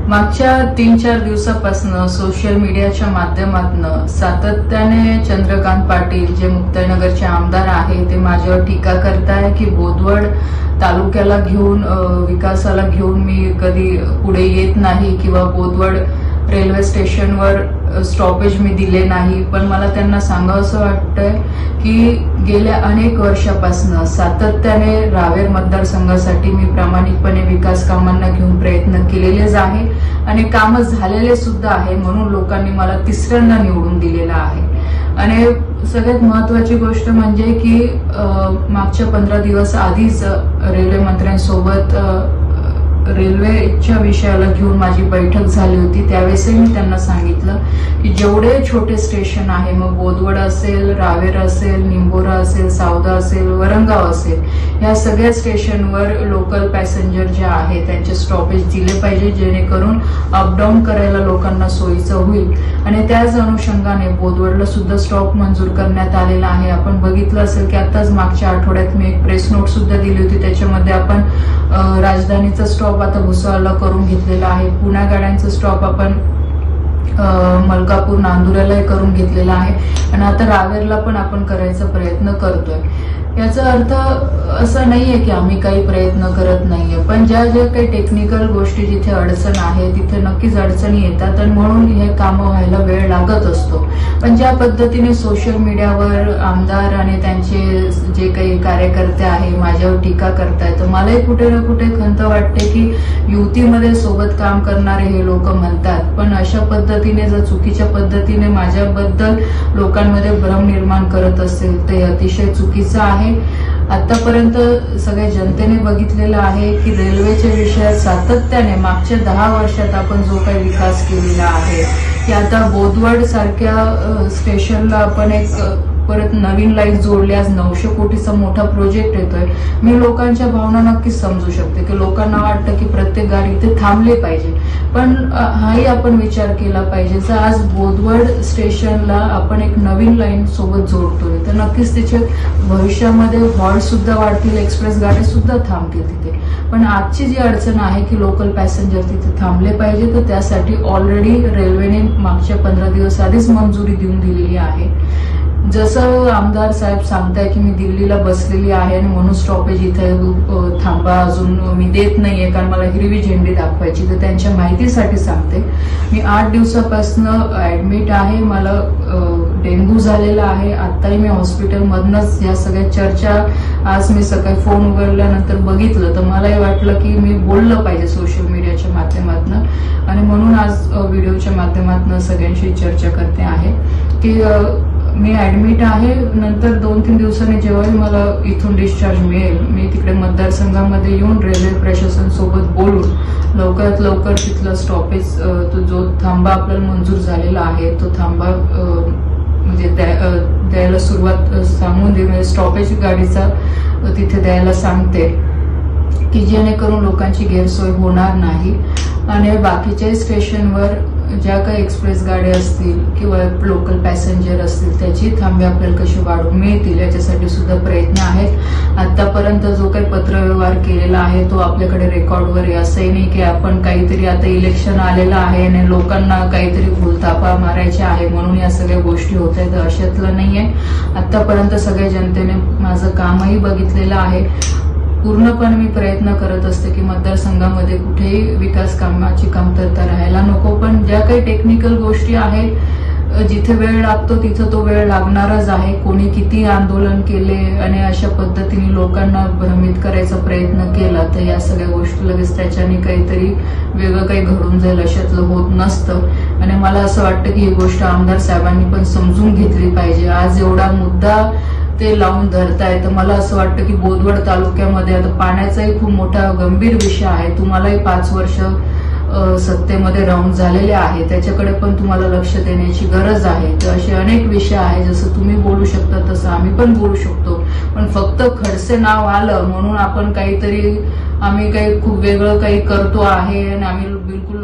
मागच्या 3-4 दिवसापासून सोशल मीडियाच्या माध्यमातून सातत्याने चंद्रकांत पाटील जे मुक्ताईनगरचे आमदार आहे ते माझ्यावर टीका करताय की बोदवड तालुक्याला घेऊन विकासाला घेऊन मी कधी पुढे येत नाही किंवा बोदवड रेल्वे स्टेशनवर स्टॉपेज मी दिले नाही। पण मला त्यांना सांगावंसं वाटतंय की गेल्या अनेक वर्षापासून सातत्याने रावेर मतदारसंघासाठी मी प्रामाणिकपणे विकास कामांना घेऊन प्रयत्न केलेलेच आहे आणि काम झालेले सुद्धा आहे, म्हणून लोकांनी मला तिसऱ्यांदा निवडून दिलेला आहे। आणि सगळ्यात महत्त्वाची गोष्ट म्हणजे की मागच्या 15 दिवस आधीच रेल्वे मंत्र्यांसोबत रेल्वेच्या विषयाला घेऊन माझी बैठक झाली होती। त्यावेळेसही मी त्यांना सांगितलं की जेवढे छोटे स्टेशन आहे, मग बोदवड असेल, रावेर असेल, निंबोरा असेल, सावदा असेल, वरंगाव असेल, या सगळ्या स्टेशनवर लोकल पॅसेंजर जे आहे त्यांचे स्टॉपेज दिले पाहिजे, जेणेकरून अपडाऊन करायला लोकांना सोयीचं होईल। आणि त्याच अनुषंगाने बोदवडला सुद्धा स्टॉप मंजूर करण्यात आलेला आहे। आपण बघितलं असेल की आताच मागच्या आठवड्यात मी एक प्रेस नोट सुद्धा दिली होती, त्याच्यामध्ये आपण राजधानीचा स्टॉप आता भुसावळला करून घेतलेला आहे, पुण्या गाड्यांचा स्टॉप आपण मलकापूर नांदुऱ्याला करून घेतलेला आहे आणि आता रावेरला पण आपण करायचा प्रयत्न करतोय। याचा अर्थ असं नाहीये की आम्ही काही प्रयत्न करत नाहीये, पण ज्या ज्या काही टेक्निकल गोष्टी जिथे अडचण आहे तिथे नक्कीच अडचणी येतात आणि म्हणून हे काम व्हायला वेळ लागत असतो। पण ज्या पद्धतीने सोशल मीडियावर आमदार आणि त्यांचे जे काही कार्यकर्ते आहे माझ्यावर टीका करतायत, तर मलाही कुठे ना कुठे खंत वाटते की युतीमध्ये सोबत काम करणारे हे लोक म्हणतात, पण अशा पद्धतीने जर चुकीच्या पद्धतीने माझ्याबद्दल लोकांमध्ये भ्रम निर्माण करत असेल ते अतिशय चुकीचं आहे। आतापर्यंत सगळ्या जनतेने बघितलेलं आहे की रेल्वेच्या विषयात सातत्याने मागच्या 10 वर्षात आपण जो काही विकास केलेला आहे की आता बोदवड सारख्या स्टेशनला आपण एक परत नवीन लाईन जोडल्यास 900 कोटीचा मोठा प्रोजेक्ट येतोय। मी लोकांच्या भावना नक्कीच समजू शकते की लोकांना वाटतं की प्रत्येक गाडी इथे थांबली पाहिजे, पण हाही आपण विचार केला पाहिजे जर आज बोदवड स्टेशनला आपण एक नवीन लाईन सोबत जोडतोय तर नक्कीच त्याचे भविष्यामध्ये हॉल्ट सुद्धा वाढतील, एक्सप्रेस गाडी सुद्धा थांबतील तिथे। पण आजची जी अडचण आहे की लोकल पॅसेंजर तिथे थांबले पाहिजे, तर त्यासाठी ऑलरेडी रेल्वेने मागच्या 15 दिवस आधीच मंजुरी देऊन दिलेली आहे। जसं आमदार साहेब सांगताय की मी दिल्लीला बसलेली आहे आणि म्हणून स्टॉपेज इथे थांबा अजून मी देत नाहीये कारण मला हिरवी झेंडी दाखवायची, तर त्यांच्या माहितीसाठी सांगते मी 8 दिवसापासून ऍडमिट आहे, मला डेंग्यू झालेला आहे। आताही मी हॉस्पिटलमधनच या सगळ्या चर्चा आज मी सकाळी फोन उघडल्यानंतर बघितलं तर मलाही वाटलं की मी बोललं पाहिजे सोशल मीडियाच्या माध्यमातून आणि म्हणून आज व्हिडिओच्या माध्यमातून सगळ्यांशी चर्चा करते आहे की मी ऍडमिट आहे। नंतर 2-3 दिवसांनी जेव्हाही मला इथून डिस्चार्ज मिळेल मी तिकडे मतदारसंघामध्ये येऊन रेल्वे प्रशासन सोबत बोलून लवकरात लवकर तिथला स्टॉपेज तो जो थांबा आपल्याला मंजूर झालेला आहे तो थांबा म्हणजे द्यायला सुरुवात सांगून दे, म्हणजे स्टॉपेज गाडीचा तिथे द्यायला सांगते की जेणेकरून लोकांची गैरसोय होणार नाही। आणि बाकीच्या स्टेशनवर ज्या काही एक्सप्रेस गाड्या असतील किंवा लोकल पॅसेंजर असतील त्याची थांबे आपल्याला कशी वाढवून मिळतील याच्यासाठी सुद्धा प्रयत्न आहेत। आतापर्यंत जो काही पत्रव्यवहार केलेला आहे तो आपल्याकडे रेकॉर्डवर आहे। असंही नाही की आपण काहीतरी आता इलेक्शन आलेलं आहे आणि लोकांना काहीतरी भूलथापा मारायचे आहे म्हणून या सगळ्या गोष्टी होत आहेत, अशातलं नाहीये। आतापर्यंत सगळ्या जनतेने माझं कामही बघितलेलं आहे। पूर्णपणे मी प्रयत्न करत असते की मतदारसंघामध्ये कुठेही विकास कामाची कमतरता राहायला नको, पण ज्या काही टेक्निकल गोष्टी आहेत जिथे वेळ लागतो तिथं तो वेळ लागणारच आहे। कोणी किती आंदोलन केले आणि अशा पद्धतीने लोकांना भ्रमित करायचा प्रयत्न केला तर या सगळ्या गोष्टी लगेच त्याच्याने काहीतरी वेगळं काही घडून जाईल अशातलं होत नसतं। आणि मला असं वाटतं की ही गोष्ट आमदार साहेबांनी पण समजून घेतली पाहिजे। आज एवढा मुद्दा ते लावून धरताय तर मला असं वाटतं की बोदवड तालुक्यामध्ये आता पाण्याचाही खूप मोठा गंभीर विषय आहे। तुम्हालाही 5 वर्ष सत्तेमध्ये राहून झालेले आहे, त्याच्याकडे पण तुम्हाला लक्ष देण्याची गरज आहे। तर असे अनेक विषय आहे, जसं तुम्ही बोलू शकता तसं आम्ही पण बोलू शकतो, पण फक्त खडसे नाव आलं म्हणून आपण काहीतरी आम्ही काही खूप वेगळं काही करतो आहे आणि आम्ही बिलकुल